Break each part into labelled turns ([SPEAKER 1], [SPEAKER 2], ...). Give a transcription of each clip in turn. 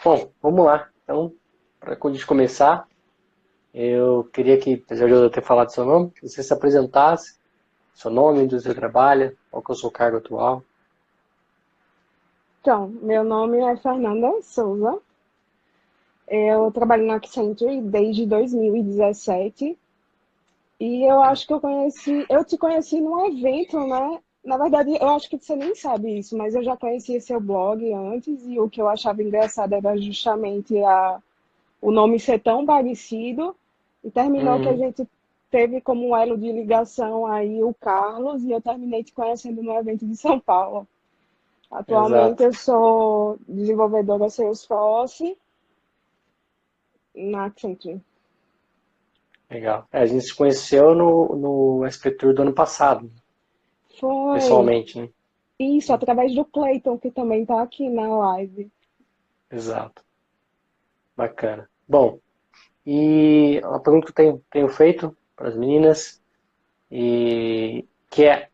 [SPEAKER 1] Bom, vamos lá. Então, para a gente começar, eu queria que, apesar de eu ter falado seu nome, que você se apresentasse, seu nome, onde você trabalha, qual que é o seu cargo atual.
[SPEAKER 2] Então, meu nome é Fernanda Souza. Eu trabalho na Accenture desde 2017 e eu acho que eu te conheci num evento, né? Na verdade, eu acho que você nem sabe isso, mas eu já conhecia seu blog antes e o que eu achava engraçado era justamente o nome ser tão parecido e terminou que a
[SPEAKER 1] Uhum,
[SPEAKER 2] gente teve como um elo de ligação aí o Carlos e eu terminei te conhecendo no evento de São Paulo. Atualmente
[SPEAKER 1] exato.
[SPEAKER 2] eu sou desenvolvedora Salesforce na Accenture.
[SPEAKER 1] Legal. A gente se conheceu no SP Tour do ano passado,
[SPEAKER 2] Foi
[SPEAKER 1] pessoalmente, né?
[SPEAKER 2] isso, através do Clayton, que também está aqui na live.
[SPEAKER 1] Exato. Bacana. Bom, e uma pergunta que eu tenho feito para as meninas, e que é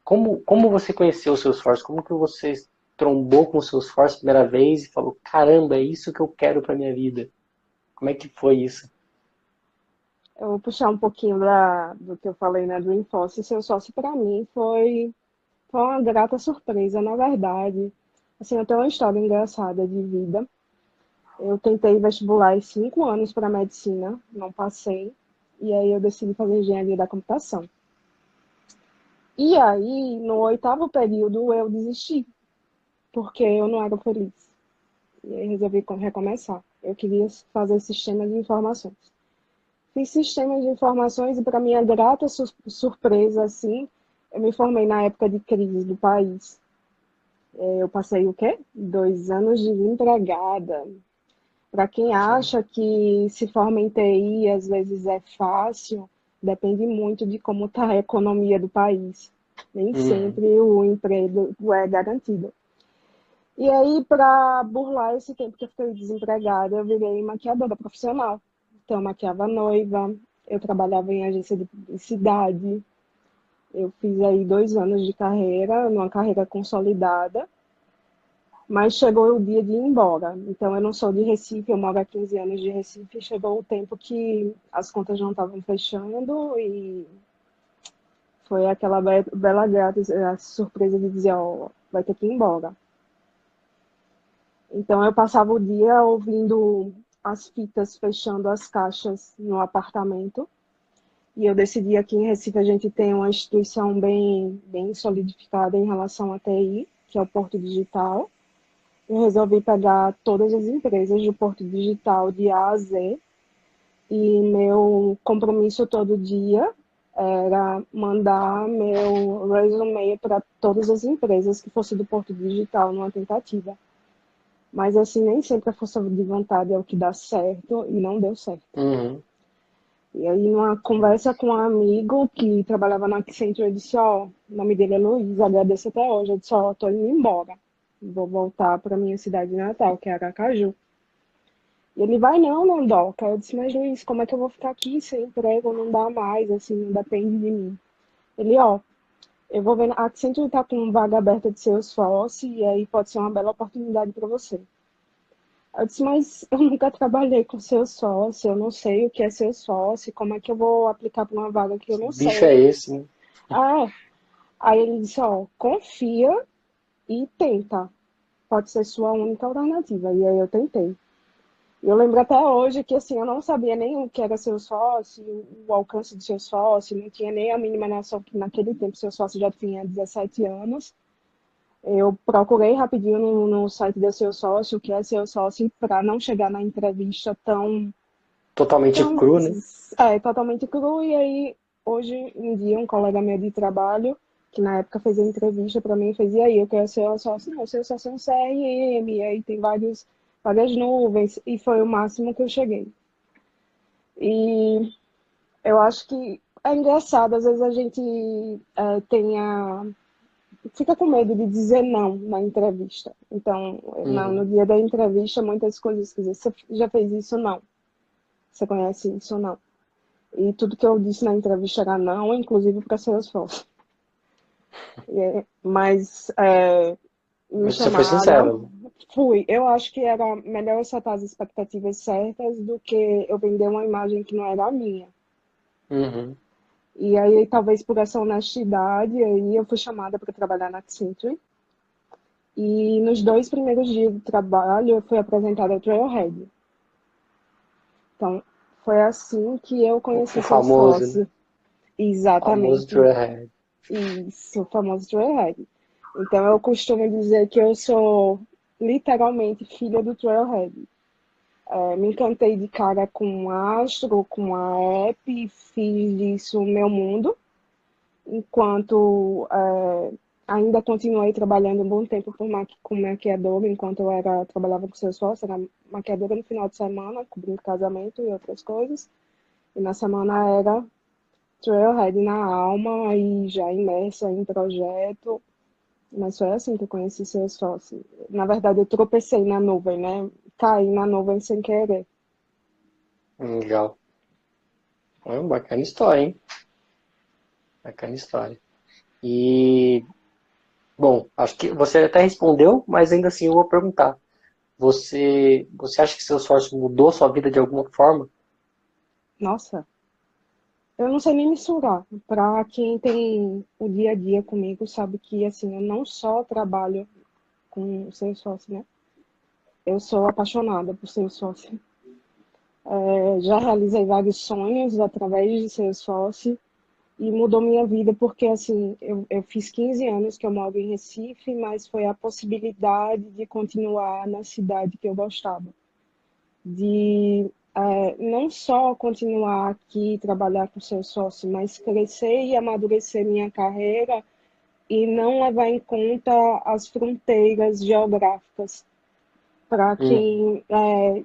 [SPEAKER 1] como você conheceu o Salesforce? Como que você trombou com o Salesforce a primeira vez e falou, caramba, é isso que eu quero para minha vida? Como é que foi isso?
[SPEAKER 2] Eu vou puxar um pouquinho do que eu falei na Dreamforce. Seu sócio, para mim, foi uma grata surpresa, na verdade. Assim, eu tenho uma história engraçada de vida. Eu tentei vestibular em 5 anos para medicina, não passei. E aí eu decidi fazer engenharia da computação. E aí, no oitavo período, eu desisti, porque eu não era feliz. E aí resolvi recomeçar. Eu queria fazer sistema de informações. Fiz sistema de informações e, para minha grata surpresa, assim, eu me formei na época de crise do país. Eu passei o quê? 2 anos desempregada. Para quem
[SPEAKER 1] Sim.
[SPEAKER 2] acha que se forma em TI às vezes é fácil, depende muito de como está a economia do país. Nem
[SPEAKER 1] Uhum.
[SPEAKER 2] sempre o emprego é garantido. E aí, para burlar esse tempo que eu fiquei desempregada, eu virei maquiadora profissional. Então, eu maquiava noiva, eu trabalhava em agência de publicidade, eu fiz aí 2 anos de carreira, numa carreira consolidada, mas chegou o dia de ir embora. Então, eu não sou de Recife, eu moro há 15 anos de Recife, chegou o tempo que as contas não estavam fechando e foi aquela bela grata a surpresa de dizer, ó, vai ter que ir embora. Então eu passava o dia ouvindo as fitas fechando as caixas no apartamento. E eu decidi aqui em Recife a gente tem uma instituição bem solidificada em relação à TI, que é o Porto Digital. Eu resolvi pegar todas as empresas do Porto Digital de A a Z e meu compromisso todo dia era mandar meu resume para todas as empresas que fosse do Porto Digital numa tentativa. Mas assim, nem sempre a força de vontade é o que dá certo e não deu certo.
[SPEAKER 1] Uhum.
[SPEAKER 2] E aí, numa conversa com um amigo que trabalhava na Accenture, eu disse, ó, o nome dele é Luiz, agradeço até hoje. Eu disse, ó, tô indo embora. Vou voltar para minha cidade natal, que é Aracaju. E ele vai, não, Landoca. Eu disse, mas Luiz, como é que eu vou ficar aqui sem emprego? Não dá mais, assim, não depende de mim. Ele, ó, eu vou ver, a Accenture tá com vaga aberta de Salesforce e aí pode ser uma bela oportunidade para você. Eu disse, mas eu nunca trabalhei com seu sócio, eu não sei o que é seu sócio, como é que eu vou aplicar para uma vaga que eu
[SPEAKER 1] Que
[SPEAKER 2] não
[SPEAKER 1] bicho é
[SPEAKER 2] sei?
[SPEAKER 1] esse, né?
[SPEAKER 2] Ah, aí ele disse, ó, confia e tenta, pode ser sua única alternativa. E aí eu tentei. Eu lembro até hoje que assim, eu não sabia nem o que era seu sócio, o alcance do seu sócio, não tinha nem a mínima noção que naquele tempo seu sócio já tinha 17 anos. Eu procurei rapidinho no site do seu sócio, o que é seu sócio, para não chegar na entrevista
[SPEAKER 1] Totalmente
[SPEAKER 2] tão,
[SPEAKER 1] cru, né?
[SPEAKER 2] totalmente cru. E aí, hoje em dia, um colega meu de trabalho, que na época fez a entrevista para mim, fez, e aí, eu quero ser sócio. Não, seu sócio é um CRM, e aí tem várias nuvens, e foi o máximo que eu cheguei. E eu acho que é engraçado, às vezes a gente fica com medo de dizer não na entrevista. Então, no
[SPEAKER 1] Uhum.
[SPEAKER 2] dia da entrevista, muitas coisas que você já fez isso? Não. Você conhece isso? Não. E tudo que eu disse na entrevista era não, inclusive para Salesforce. Mas Me
[SPEAKER 1] Mas você foi
[SPEAKER 2] chamaram,
[SPEAKER 1] sincero.
[SPEAKER 2] fui. Eu acho que era melhor eu setar as expectativas certas do que eu vender uma imagem que não era a minha.
[SPEAKER 1] Uhum.
[SPEAKER 2] E aí, talvez por essa honestidade, aí eu fui chamada para trabalhar na Accenture. E nos 2 primeiros dias do trabalho, eu fui apresentada ao Trailhead. Então, foi assim que eu
[SPEAKER 1] O
[SPEAKER 2] conheci
[SPEAKER 1] famoso, né?
[SPEAKER 2] Salesforce.
[SPEAKER 1] Famoso
[SPEAKER 2] Exatamente.
[SPEAKER 1] Trailhead.
[SPEAKER 2] Isso, o famoso Trailhead. Então, eu costumo dizer que eu sou literalmente filha do Trailhead. Me encantei de cara com a Astro, com a app, fiz disso o meu mundo, enquanto ainda continuei trabalhando um bom tempo com maquiadora, enquanto trabalhava com seus sócios, era maquiadora no final de semana, cobrindo casamento e outras coisas, e na semana era Trailhead na alma e já imersa em projeto, mas foi assim que eu conheci seus sócios. Na verdade, eu tropecei na nuvem, né? Caí na nuvem sem querer.
[SPEAKER 1] Legal. Bacana história, hein? Bacana história. E, bom, acho que você até respondeu, mas ainda assim eu vou perguntar. Você acha que seu esforço mudou sua vida de alguma forma?
[SPEAKER 2] Nossa, eu não sei nem mensurar. Para quem tem o dia a dia comigo, sabe que assim, eu não só trabalho com Salesforce, né? Eu sou apaixonada por Salesforce. Já realizei vários sonhos através de Salesforce e mudou minha vida porque assim, eu fiz 15 anos que eu moro em Recife, mas foi a possibilidade de continuar na cidade que eu gostava. De não só continuar aqui, trabalhar com seu sócio, mas crescer e amadurecer minha carreira e não levar em conta as fronteiras geográficas. Para
[SPEAKER 1] Uhum.
[SPEAKER 2] quem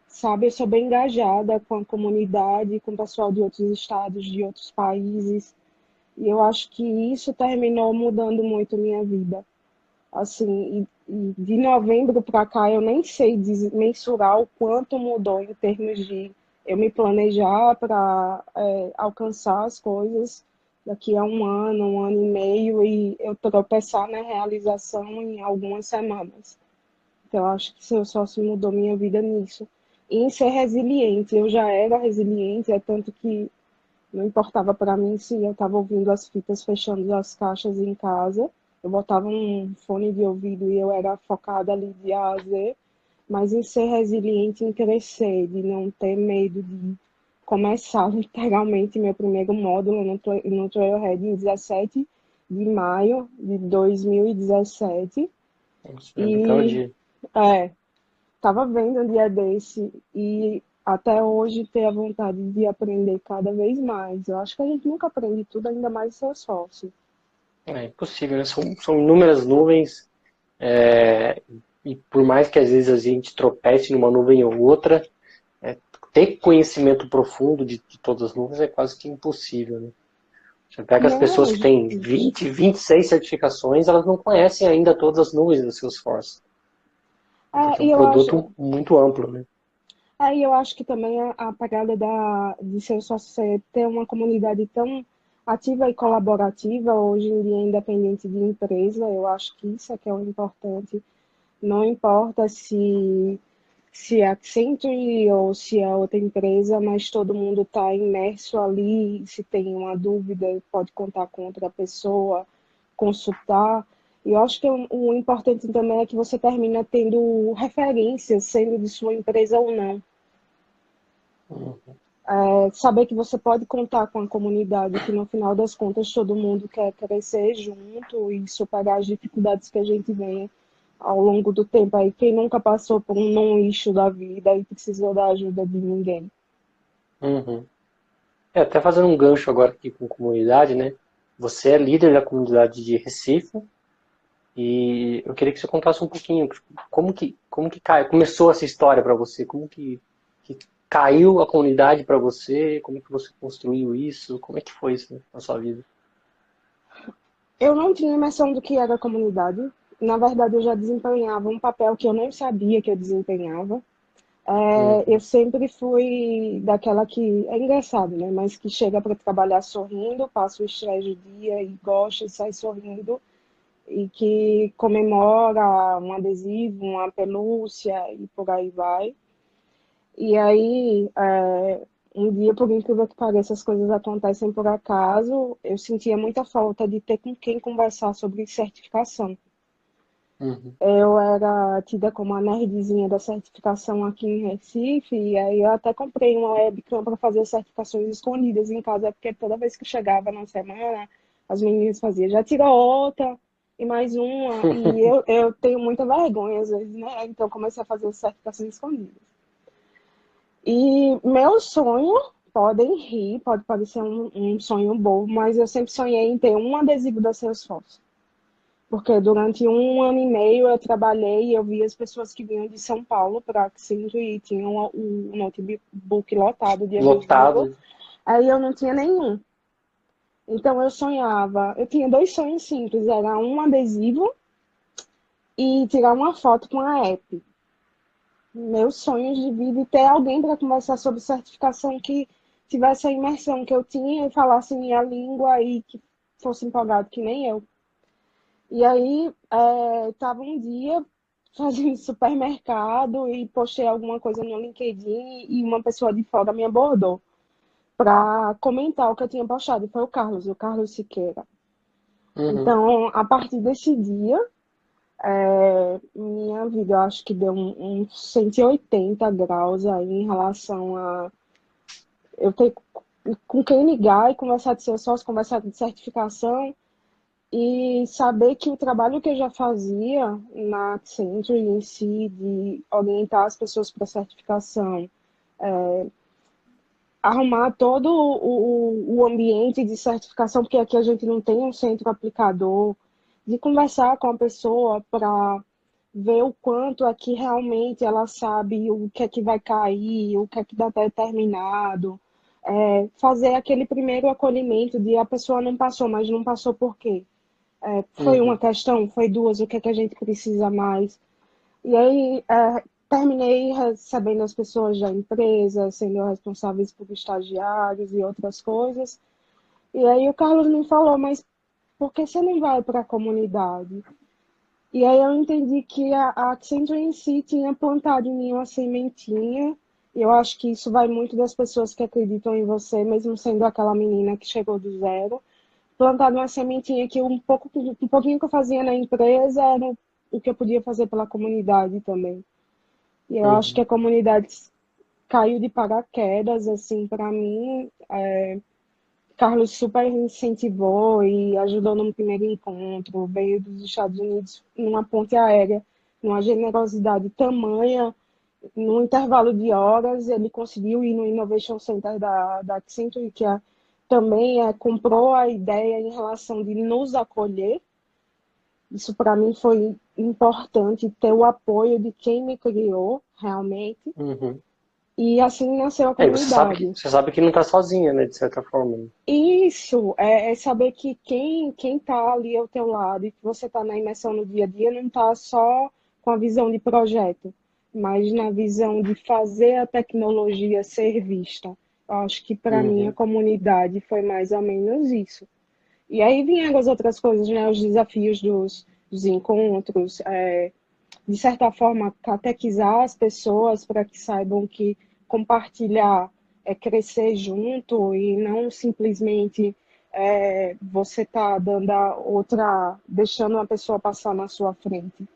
[SPEAKER 2] sabe, eu sou bem engajada com a comunidade, com o pessoal de outros estados, de outros países, e eu acho que isso terminou mudando muito minha vida. Assim, e de novembro para cá eu nem sei mensurar o quanto mudou em termos de eu me planejar para alcançar as coisas daqui a um ano e meio, e eu tropeçar na realização em algumas semanas. Então, eu acho que seu sócio mudou minha vida nisso. E em ser resiliente, eu já era resiliente, é tanto que não importava para mim se eu estava ouvindo as fitas fechando as caixas em casa. Eu botava um fone de ouvido e eu era focada ali de A a Z. Mas em ser resiliente, em crescer, de não ter medo de começar literalmente meu primeiro módulo no Trailhead em 17 de maio de 2017.
[SPEAKER 1] Nossa, lembro até o
[SPEAKER 2] E
[SPEAKER 1] dia.
[SPEAKER 2] é, estava vendo um dia desse e até hoje ter a vontade de aprender cada vez mais. Eu acho que a gente nunca aprende tudo, ainda mais ser sócio.
[SPEAKER 1] É impossível, né? São inúmeras nuvens, e por mais que às vezes a gente tropece numa nuvem ou outra, é, ter conhecimento profundo de todas as nuvens é quase que impossível, né? Você pega as pessoas
[SPEAKER 2] Não,
[SPEAKER 1] que têm 20, 26 certificações, elas não conhecem ainda todas as nuvens do Salesforce, porque é um
[SPEAKER 2] e eu acho,
[SPEAKER 1] produto muito amplo, né?
[SPEAKER 2] eu acho que também a pegada de ser sócio ser ter uma comunidade tão ativa e colaborativa, hoje em dia, independente de empresa, eu acho que isso é que é o importante. Não importa se é Accenture ou se é outra empresa, mas todo mundo está imerso ali. Se tem uma dúvida, pode contar com outra pessoa, consultar. E eu acho que o importante também é que você termina tendo referências, sendo de sua empresa ou não.
[SPEAKER 1] Uhum.
[SPEAKER 2] Saber que você pode contar com a comunidade, que no final das contas todo mundo quer crescer junto e superar as dificuldades que a gente vem ao longo do tempo. Aí quem nunca passou por um não-eixo da vida e precisou da ajuda de ninguém.
[SPEAKER 1] Uhum. Até fazendo um gancho agora aqui com comunidade, né? Você é líder da comunidade de Recife e eu queria que você contasse um pouquinho começou essa história para você, que caiu a comunidade para você, como que você construiu isso, como é que foi isso, né, na sua vida?
[SPEAKER 2] Eu não tinha noção do que era comunidade. Na verdade, eu já desempenhava um papel que eu nem sabia que eu desempenhava. Eu
[SPEAKER 1] Uhum.
[SPEAKER 2] sempre fui daquela que é engraçado, né? Mas que chega para trabalhar sorrindo, passa o estresse do dia e gosta e sai sorrindo. e que comemora um adesivo, uma pelúcia e por aí vai. E aí, um dia, por incrível que pareça, as coisas acontecem por acaso, eu sentia muita falta de ter com quem conversar sobre certificação.
[SPEAKER 1] Uhum.
[SPEAKER 2] Eu era tida como a nerdzinha da certificação aqui em Recife, e aí eu até comprei uma webcam para fazer certificações escondidas em casa, porque toda vez que chegava na semana, as meninas faziam, já tirou outra, e mais uma, e eu tenho muita vergonha às vezes, né? Então eu comecei a fazer certificações escondidas. E meu sonho, podem rir, pode parecer um sonho bobo, mas eu sempre sonhei em ter um adesivo da Salesforce. Porque durante um ano e meio eu trabalhei e eu vi as pessoas que vinham de São Paulo para Accenture e tinham o notebook lotado de adesivo.
[SPEAKER 1] Lotado.
[SPEAKER 2] Aí eu não tinha nenhum. Então eu sonhava, eu tinha dois sonhos simples, era um adesivo e tirar uma foto com a app. Meus sonhos de vida e ter alguém para conversar sobre certificação que tivesse a imersão que eu tinha e falasse minha língua e que fosse empolgado que nem eu. E aí, estava um dia fazendo supermercado e postei alguma coisa no LinkedIn e uma pessoa de fora me abordou para comentar o que eu tinha postado. E foi o Carlos Siqueira.
[SPEAKER 1] Uhum.
[SPEAKER 2] Então, a partir desse dia, minha vida, eu acho que deu uns 180 graus aí em relação a eu ter com quem ligar e conversar de ser sócio, conversar de certificação. E saber que o trabalho que eu já fazia na Accenture em si, de orientar as pessoas para certificação, arrumar todo o ambiente de certificação, porque aqui a gente não tem um centro aplicador, de conversar com a pessoa para ver o quanto aqui realmente ela sabe o que é que vai cair, o que é que dá determinado, fazer aquele primeiro acolhimento de a pessoa não passou, mas não passou por quê? Foi uma
[SPEAKER 1] Uhum.
[SPEAKER 2] questão, foi duas, o que é que a gente precisa mais? E aí terminei recebendo as pessoas da empresa, sendo responsáveis por estagiários e outras coisas. E aí o Carlos me falou, mas por que você não vai para a comunidade? E aí eu entendi que a Accenture em si tinha plantado em mim uma sementinha. E eu acho que isso vai muito das pessoas que acreditam em você, mesmo sendo aquela menina que chegou do zero plantado uma sementinha que um pouquinho que eu fazia na empresa era o que eu podia fazer pela comunidade também. E eu acho que
[SPEAKER 1] Uhum.
[SPEAKER 2] a comunidade caiu de paraquedas, assim, para mim. Carlos super incentivou e ajudou no primeiro encontro, veio dos Estados Unidos numa ponte aérea, numa generosidade tamanha, num intervalo de horas, ele conseguiu ir no Innovation Center da Accenture, que também comprou a ideia em relação de nos acolher. Isso para mim foi importante, ter o apoio de quem me criou realmente.
[SPEAKER 1] Uhum.
[SPEAKER 2] E assim nasceu a
[SPEAKER 1] Aí
[SPEAKER 2] comunidade.
[SPEAKER 1] você sabe que não tá sozinha, né, de certa forma. Né?
[SPEAKER 2] Isso é saber que quem está ali ao teu lado e que você está na imersão no dia a dia não está só com a visão de projeto, mas na visão de fazer a tecnologia ser vista. Eu acho que para mim a
[SPEAKER 1] Uhum.
[SPEAKER 2] comunidade foi mais ou menos isso. E aí vieram as outras coisas, né? Os desafios dos encontros, de certa forma, catequizar as pessoas para que saibam que compartilhar é crescer junto e não simplesmente você tá dando a outra, deixando uma pessoa passar na sua frente.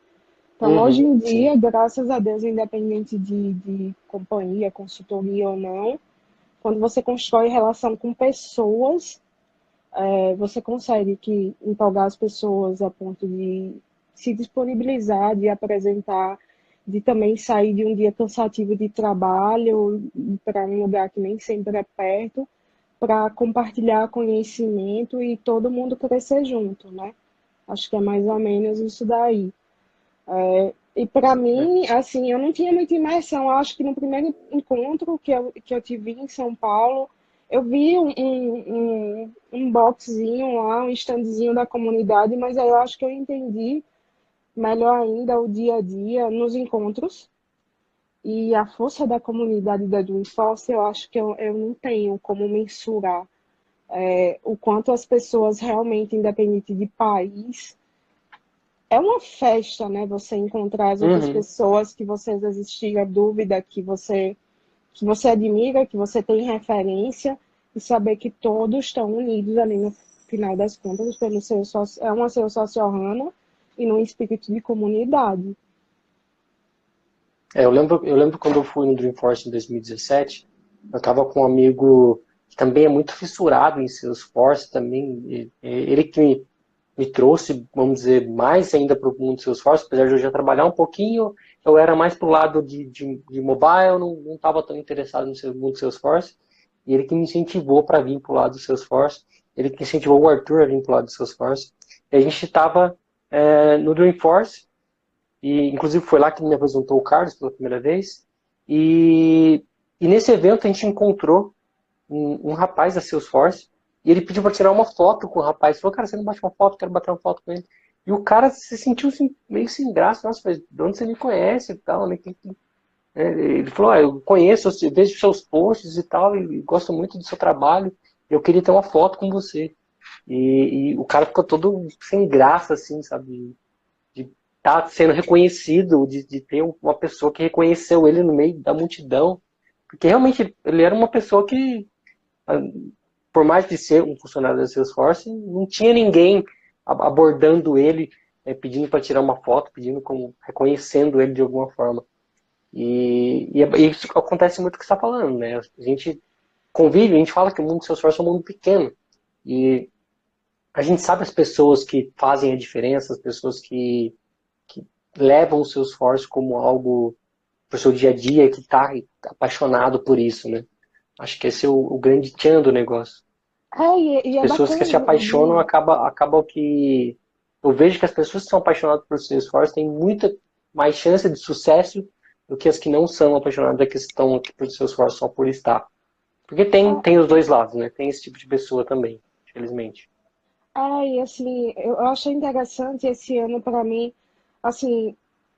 [SPEAKER 2] Então, hoje
[SPEAKER 1] Uhum.
[SPEAKER 2] em
[SPEAKER 1] Sim.
[SPEAKER 2] dia, graças a Deus, independente de companhia, consultoria ou não, quando você constrói relação com pessoas, você consegue empolgar as pessoas a ponto de se disponibilizar, de apresentar, de também sair de um dia cansativo de trabalho para um lugar que nem sempre é perto, para compartilhar conhecimento e todo mundo crescer junto, né? Acho que é mais ou menos isso daí. E para
[SPEAKER 1] É.
[SPEAKER 2] mim, assim, eu não tinha muita imersão. Eu acho que no primeiro encontro que eu tive em São Paulo, eu vi um boxzinho lá, um standzinho da comunidade, mas aí eu acho que eu entendi melhor ainda o dia a dia nos encontros. E a força da comunidade da Dreamforce, eu acho que eu não tenho como mensurar o quanto as pessoas realmente, independente de país, é uma festa, né? Você encontrar as outras
[SPEAKER 1] Uhum.
[SPEAKER 2] pessoas que você às vezes tira dúvida, que você admira, que você tem referência, e saber que todos estão unidos ali no final das contas, pelo seu sócio, é uma seu sócio e num espírito de comunidade.
[SPEAKER 1] Eu lembro quando eu fui no Dreamforce em 2017, eu estava com um amigo que também é muito fissurado em Salesforce também. Ele que me trouxe, vamos dizer, mais ainda para o mundo do Salesforce, apesar de eu já trabalhar um pouquinho, eu era mais pro lado de mobile, não estava tão interessado no mundo do Salesforce. E ele que me incentivou para vir pro lado do Salesforce, ele que incentivou o Arthur a vir pro lado do Salesforce. E a gente estava no Dreamforce, e inclusive foi lá que me apresentou o Carlos pela primeira vez. E, e nesse evento a gente encontrou um rapaz da Salesforce e ele pediu para tirar uma foto com o rapaz. Falou, cara, você não bate uma foto? Quero bater uma foto com ele. E o cara se sentiu assim, meio sem graça. Nossa, mas de onde você me conhece e tal, né? Ele falou, eu conheço, eu vejo seus posts e tal, e gosto muito do seu trabalho. Eu queria ter uma foto com você. E o cara ficou todo sem graça, assim, sabe? De estar sendo reconhecido, de ter uma pessoa que reconheceu ele no meio da multidão. Porque realmente ele era uma pessoa que, por mais de ser um funcionário da Salesforce, não tinha ninguém abordando ele, pedindo para tirar uma foto, pedindo como reconhecendo ele de alguma forma. E isso acontece muito o que você está falando, né? A gente convive, a gente fala que o mundo do Salesforce é um mundo pequeno. E a gente sabe as pessoas que fazem a diferença, as pessoas que levam o Salesforce como algo para o seu dia a dia, que está apaixonado por isso, né? Acho que esse é o grande tchan do negócio.
[SPEAKER 2] E
[SPEAKER 1] As
[SPEAKER 2] é
[SPEAKER 1] pessoas que
[SPEAKER 2] bacana
[SPEAKER 1] se apaixonam
[SPEAKER 2] ver.
[SPEAKER 1] acabam que. Eu vejo que as pessoas que são apaixonadas por Salesforce têm muita mais chance de sucesso do que as que não são apaixonadas, que estão aqui por Salesforce só por estar. Porque tem os dois lados, né? Tem esse tipo de pessoa também, infelizmente.
[SPEAKER 2] E assim, eu achei interessante esse ano para mim, assim,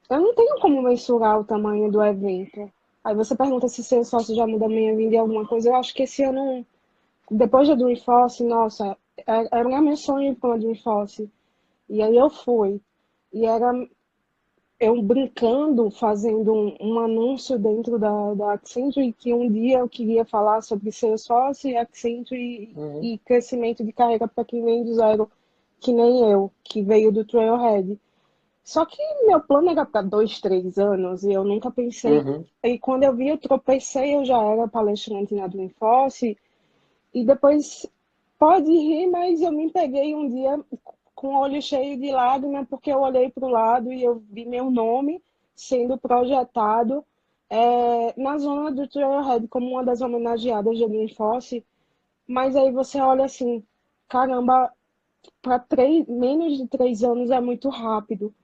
[SPEAKER 2] eu não tenho como mensurar o tamanho do evento. Aí você pergunta se seu sócio já muda a minha vida em alguma coisa. Eu acho que esse ano, depois da Dreamforce, nossa, era meu sonho ir para a Dreamforce. E aí eu fui. E era eu brincando, fazendo um anúncio dentro da Accenture, que um dia eu queria falar sobre Salesforce e Accenture
[SPEAKER 1] Uhum,
[SPEAKER 2] e crescimento de carreira para quem vem do zero, que nem eu, que veio do Trailhead. Só que meu plano era para 2, 3 anos e eu nunca pensei.
[SPEAKER 1] uhum.
[SPEAKER 2] E quando eu vi, eu tropecei, eu já era palestrante na Dreamforce, e depois pode rir, mas eu me peguei um dia com o olho cheio de lágrimas, porque eu olhei para o lado e eu vi meu nome sendo projetado na zona do Trailhead como uma das homenageadas de Dreamforce. Mas aí você olha assim, caramba, para menos de 3 anos é muito rápido.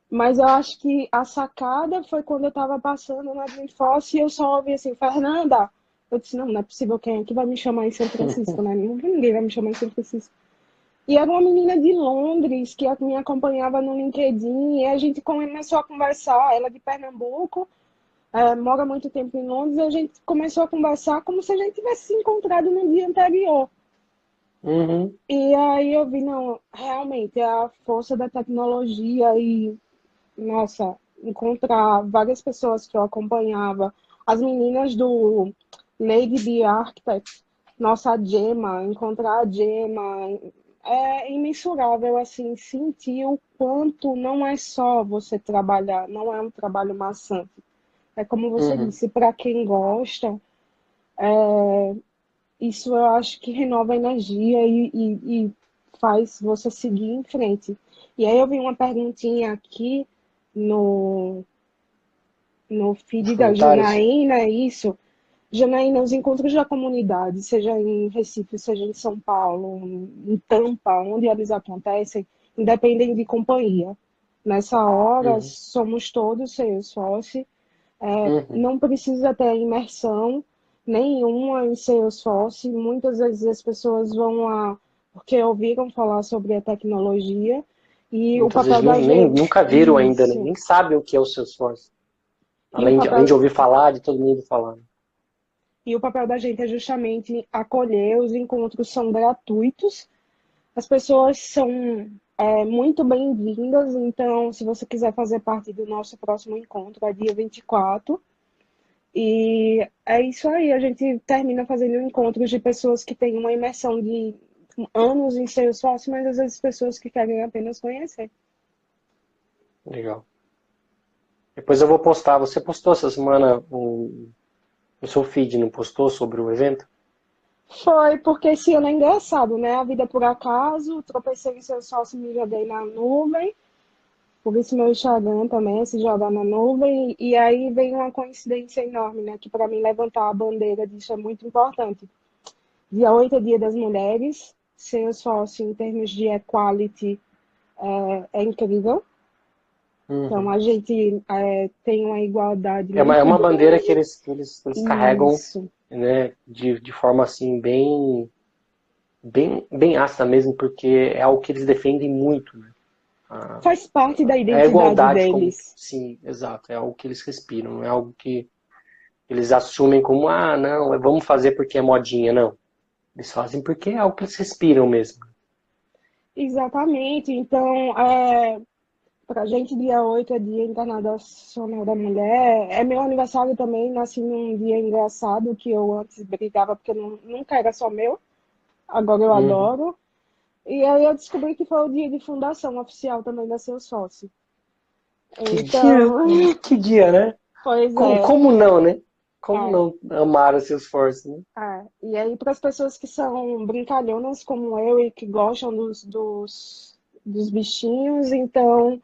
[SPEAKER 2] Mas eu acho que a sacada foi quando eu estava passando na Dreamforce e eu só ouvi assim, Fernanda. Eu disse, não, não é possível, quem é que vai me chamar em São Francisco, né? Ninguém vai me chamar em São Francisco. E era uma menina de Londres que me acompanhava no LinkedIn e a gente começou a conversar. Ela é de Pernambuco, mora muito tempo em Londres, e a gente começou a conversar como se a gente tivesse se encontrado no dia anterior.
[SPEAKER 1] Uhum.
[SPEAKER 2] E aí eu vi, não, realmente é a força da tecnologia e nossa, encontrar várias pessoas que eu acompanhava, as meninas do Lady Be Architect, nossa, a Gemma, encontrar a Gemma, é imensurável, assim, sentir o quanto não é só você trabalhar, não é um trabalho maçante. É como você
[SPEAKER 1] Uhum.
[SPEAKER 2] disse, para quem gosta, isso eu acho que renova a energia e faz você seguir em frente. E aí eu vi uma perguntinha aqui no
[SPEAKER 1] Nos
[SPEAKER 2] feed da
[SPEAKER 1] comentários.
[SPEAKER 2] Janaína, é isso. Janaína, os encontros da comunidade, seja em Recife, seja em São Paulo, em Tampa, onde eles acontecem, independem de companhia. Nessa hora,
[SPEAKER 1] Uhum.
[SPEAKER 2] somos todos Salesforce,
[SPEAKER 1] Uhum.
[SPEAKER 2] não precisa ter imersão nenhuma em Salesforce. Muitas vezes as pessoas vão lá porque ouviram falar sobre a tecnologia e o
[SPEAKER 1] Muitas vezes
[SPEAKER 2] papel da
[SPEAKER 1] nem,
[SPEAKER 2] gente.
[SPEAKER 1] nunca viram ainda, né?
[SPEAKER 2] Isso.
[SPEAKER 1] Nem sabem o que é o Salesforce.
[SPEAKER 2] E o
[SPEAKER 1] Além de
[SPEAKER 2] papel
[SPEAKER 1] ouvir falar, de todo mundo falar.
[SPEAKER 2] E o papel da gente é justamente acolher, os encontros são gratuitos, as pessoas são. muito bem-vindas. Então, se você quiser fazer parte do nosso próximo encontro, é dia 24. E é isso aí, a gente termina fazendo encontros de pessoas que têm uma imersão de anos em Salesforce, mas às vezes pessoas que querem apenas conhecer.
[SPEAKER 1] Legal. Depois eu vou postar. Você postou essa semana no seu feed, não postou sobre o evento?
[SPEAKER 2] Foi porque esse ano é engraçado, né? A vida é por acaso, tropecei em Salesforce e me joguei na nuvem. Por isso meu Instagram também é se jogar na nuvem. E aí vem uma coincidência enorme, né? Que para mim levantar a bandeira disso é muito importante. Dia 8 é Dia das Mulheres. Salesforce, em termos de equality, é incrível. Então
[SPEAKER 1] Uhum.
[SPEAKER 2] a gente tem uma igualdade
[SPEAKER 1] É
[SPEAKER 2] muito
[SPEAKER 1] uma bandeira
[SPEAKER 2] grande.
[SPEAKER 1] que eles carregam,
[SPEAKER 2] Isso.
[SPEAKER 1] né, de forma assim bem ácida mesmo, porque é algo que eles defendem muito, né? A,
[SPEAKER 2] Faz parte da
[SPEAKER 1] a
[SPEAKER 2] identidade
[SPEAKER 1] igualdade como,
[SPEAKER 2] deles.
[SPEAKER 1] sim, exato, é algo que eles respiram, não é algo que eles assumem como, ah, não, vamos fazer porque é modinha, não. Eles fazem porque é algo que eles respiram mesmo.
[SPEAKER 2] Exatamente. Então, para a gente, dia 8 é Dia Internacional da Mulher. É meu aniversário também, nasci num dia engraçado que eu antes brigava porque nunca era só meu, agora eu
[SPEAKER 1] Uhum.
[SPEAKER 2] adoro. E aí eu descobri que foi o dia de fundação oficial também da Salesforce.
[SPEAKER 1] Que dia,
[SPEAKER 2] Então,
[SPEAKER 1] que dia, né?
[SPEAKER 2] pois
[SPEAKER 1] Como,
[SPEAKER 2] é.
[SPEAKER 1] como não, né? Como
[SPEAKER 2] É,
[SPEAKER 1] não amar os seus esforços, né?
[SPEAKER 2] E aí, para as pessoas que são brincalhonas como eu e que gostam dos bichinhos, então,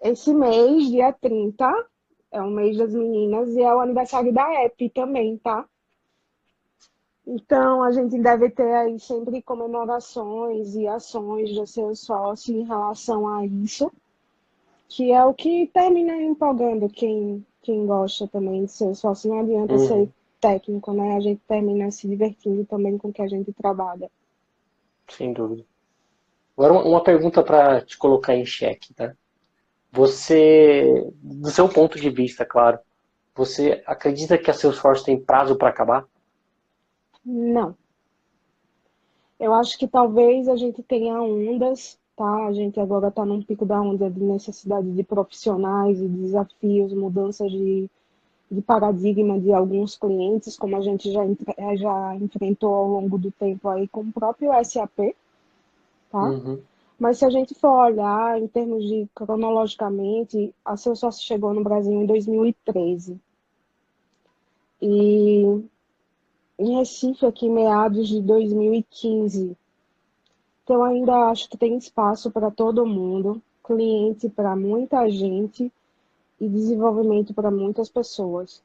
[SPEAKER 2] esse mês, dia 30 é o mês das meninas e é o aniversário da EP também, tá? Então, a gente deve ter aí sempre comemorações e ações do seu sócio em relação a isso, que é o que termina empolgando quem gosta também de ser sócio. Não adianta ser
[SPEAKER 1] Uhum,
[SPEAKER 2] técnico, né? A gente termina se divertindo também com o que a gente trabalha.
[SPEAKER 1] sem dúvida. Agora uma pergunta para te colocar em xeque, tá? Você, do seu ponto de vista, claro, você acredita que a Salesforce tem prazo para acabar?
[SPEAKER 2] Não. Eu acho que talvez a gente tenha ondas, tá? A gente agora está num pico da onda de necessidade de profissionais e desafios, mudanças de paradigma de alguns clientes, como a gente já enfrentou ao longo do tempo aí com o próprio SAP, tá?
[SPEAKER 1] Uhum,
[SPEAKER 2] Mas se a gente for olhar em termos de cronologicamente, a Salesforce chegou no Brasil em 2013. E em Recife, aqui meados de 2015. Então, ainda acho que tem espaço para todo mundo, cliente para muita gente e desenvolvimento para muitas pessoas.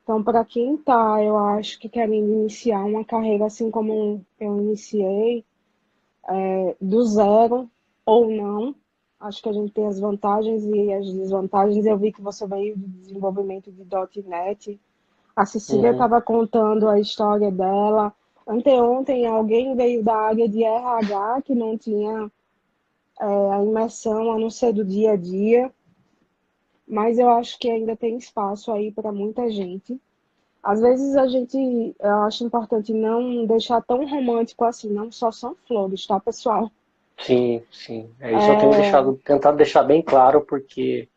[SPEAKER 2] Então, para quem está, eu acho que querendo iniciar uma carreira assim como eu iniciei, do zero ou não, acho que a gente tem as vantagens e as desvantagens. Eu vi que você veio do desenvolvimento de .NET. A Cecília
[SPEAKER 1] uhum,
[SPEAKER 2] estava contando a história dela. Anteontem, alguém veio da área de RH que não tinha a imersão, a não ser do dia a dia, mas eu acho que ainda tem espaço aí para muita gente. Às vezes eu acho importante não deixar tão romântico assim, não só são flores, tá, pessoal?
[SPEAKER 1] sim, sim. É isso eu tenho tentado deixar bem claro, porque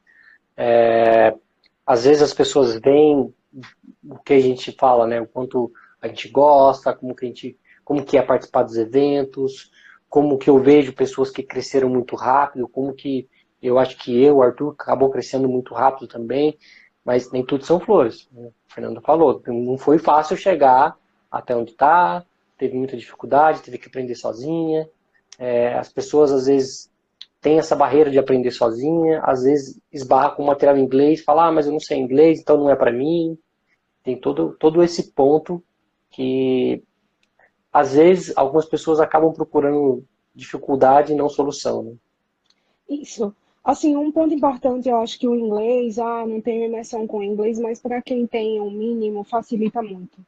[SPEAKER 1] às vezes as pessoas veem o que a gente fala, né? O quanto a gente gosta, como que é participar dos eventos, como que eu vejo pessoas que cresceram muito rápido, como que eu acho que o Arthur, acabou crescendo muito rápido também, mas nem tudo são flores, né? A Fernanda falou, não foi fácil chegar até onde está, teve muita dificuldade, teve que aprender sozinha. As pessoas às vezes têm essa barreira de aprender sozinha, às vezes esbarra com material em inglês, fala, mas eu não sei inglês, então não é para mim. Tem todo esse ponto que, às vezes, algumas pessoas acabam procurando dificuldade e não solução, né?
[SPEAKER 2] Isso. Assim, um ponto importante, eu acho que o inglês, não tenho imersão com o inglês, mas para quem tem o mínimo, facilita muito.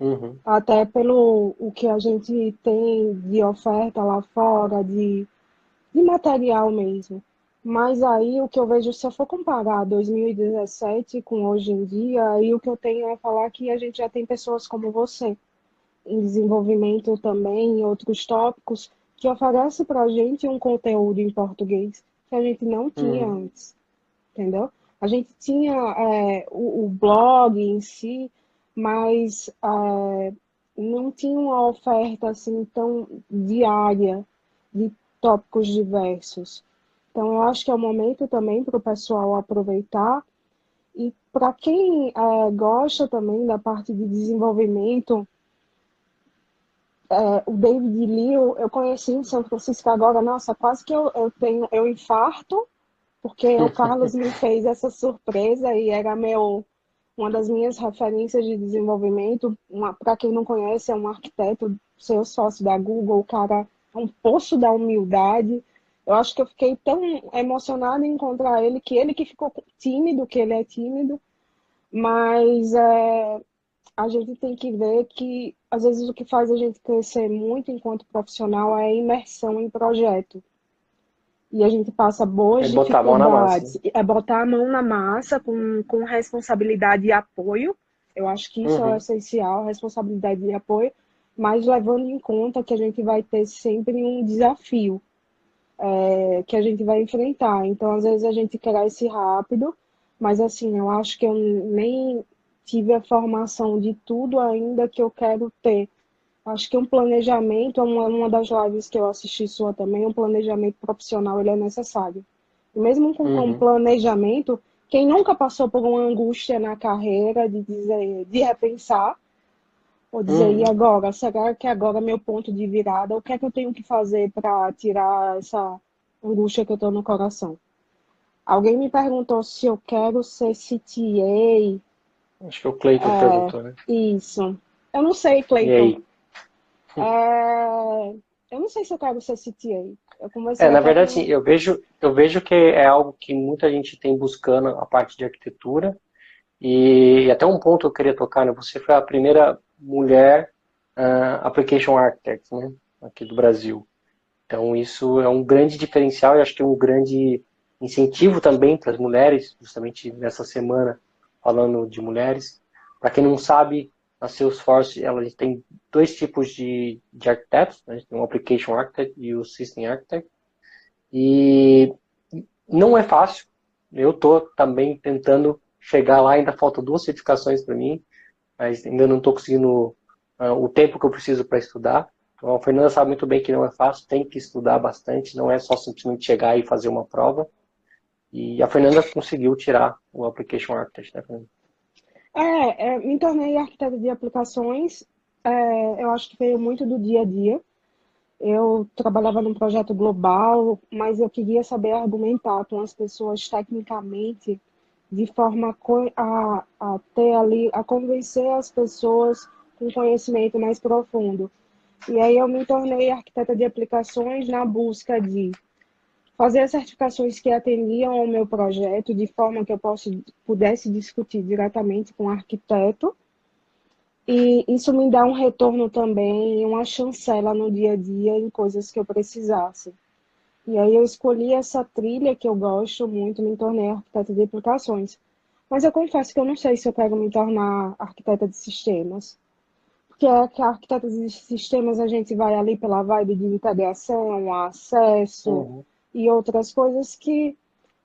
[SPEAKER 1] Uhum,
[SPEAKER 2] Até pelo o que a gente tem de oferta lá fora, de material mesmo. Mas aí o que eu vejo, se eu for comparar 2017 com hoje em dia, aí o que eu tenho a falar é que a gente já tem pessoas como você, em desenvolvimento também, em outros tópicos, que oferece para a gente um conteúdo em português que a gente não tinha
[SPEAKER 1] Uhum.
[SPEAKER 2] antes, entendeu? A gente tinha o blog em si, mas não tinha uma oferta assim tão diária de tópicos diversos. Então, eu acho que é o momento também para o pessoal aproveitar. E para quem gosta também da parte de desenvolvimento, o David Liu, eu conheci em São Francisco agora, nossa, quase que eu infarto, porque o Carlos me fez essa surpresa e era uma das minhas referências de desenvolvimento. Para quem não conhece, é um arquiteto, seu sócio da Google, o cara é um poço da humildade. Eu acho que eu fiquei tão emocionada em encontrar ele que ficou tímido, que ele é tímido, mas a gente tem que ver que, às vezes, o que faz a gente crescer muito enquanto profissional é a imersão em projeto. E a gente passa
[SPEAKER 1] É
[SPEAKER 2] boas
[SPEAKER 1] botar a mão na massa, né?
[SPEAKER 2] dificuldades. É botar a mão na massa com responsabilidade e apoio. Eu acho que isso é o
[SPEAKER 1] Uhum.
[SPEAKER 2] essencial, responsabilidade e apoio, mas levando em conta que a gente vai ter sempre um desafio que a gente vai enfrentar. Então, às vezes, a gente cresce rápido, mas assim, eu acho que eu nem tive a formação de tudo ainda que eu quero ter. Acho que um planejamento, uma das lives que eu assisti sua também, um planejamento profissional, ele é necessário. E mesmo com um
[SPEAKER 1] Uhum.
[SPEAKER 2] planejamento, quem nunca passou por uma angústia na carreira de dizer, de repensar, ou dizer, e
[SPEAKER 1] Uhum.
[SPEAKER 2] agora? Será que agora é meu ponto de virada? O que é que eu tenho que fazer para tirar essa angústia que eu estou no coração? Alguém me perguntou se eu quero ser
[SPEAKER 1] Acho que o Cleiton perguntou, né?
[SPEAKER 2] CTA. Isso. Eu não sei,
[SPEAKER 1] E
[SPEAKER 2] Cleiton.
[SPEAKER 1] aí?
[SPEAKER 2] É, eu não sei se eu quero ser CTA. Eu conversei
[SPEAKER 1] Na
[SPEAKER 2] até
[SPEAKER 1] verdade, sim,
[SPEAKER 2] com.
[SPEAKER 1] eu vejo que é algo que muita gente tem buscando a parte de arquitetura. E até um ponto eu queria tocar, né? Você foi a primeira mulher application architect, né? Aqui do Brasil. Então isso é um grande diferencial e acho que é um grande incentivo também para as mulheres, justamente nessa semana falando de mulheres. Para quem não sabe, a Salesforce ela tem dois tipos de arquitetos, né? Tem o Application Architect e o System Architect. E não é fácil. Eu estou também tentando chegar lá, ainda faltam duas certificações para mim, mas ainda não estou conseguindo o tempo que eu preciso para estudar. Então, a Fernanda sabe muito bem que não é fácil, tem que estudar bastante, não é só simplesmente chegar e fazer uma prova. E a Fernanda conseguiu tirar o Application Architect, né, Fernanda?
[SPEAKER 2] Me tornei arquiteta de aplicações. Eu acho que veio muito do dia a dia. Eu trabalhava num projeto global, mas eu queria saber argumentar com as pessoas tecnicamente, de forma a ter ali, a convencer as pessoas com conhecimento mais profundo. E aí eu me tornei arquiteta de aplicações na busca de fazer as certificações que atendiam ao meu projeto, de forma que eu pudesse discutir diretamente com o arquiteto. E isso me dá um retorno também, uma chancela no dia a dia em coisas que eu precisasse. E aí eu escolhi essa trilha que eu gosto muito, me tornei arquiteta de aplicações. Mas eu confesso que eu não sei se eu quero me tornar arquiteta de sistemas. Porque é que a arquiteta de sistemas a gente vai ali pela vibe de integração, acesso
[SPEAKER 1] Uhum.
[SPEAKER 2] e outras coisas que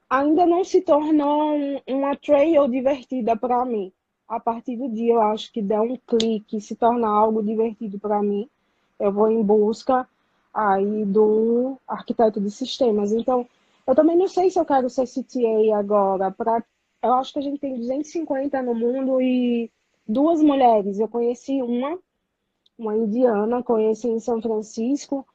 [SPEAKER 2] ainda não se tornou uma trail divertida para mim. A partir do dia, eu acho que der um clique e se tornar algo divertido para mim, eu vou em busca aí do arquiteto de sistemas. Então, eu também não sei se eu quero ser CTA agora. Eu acho que a gente tem 250 no mundo e duas mulheres. Eu conheci uma indiana, conheci em São Francisco,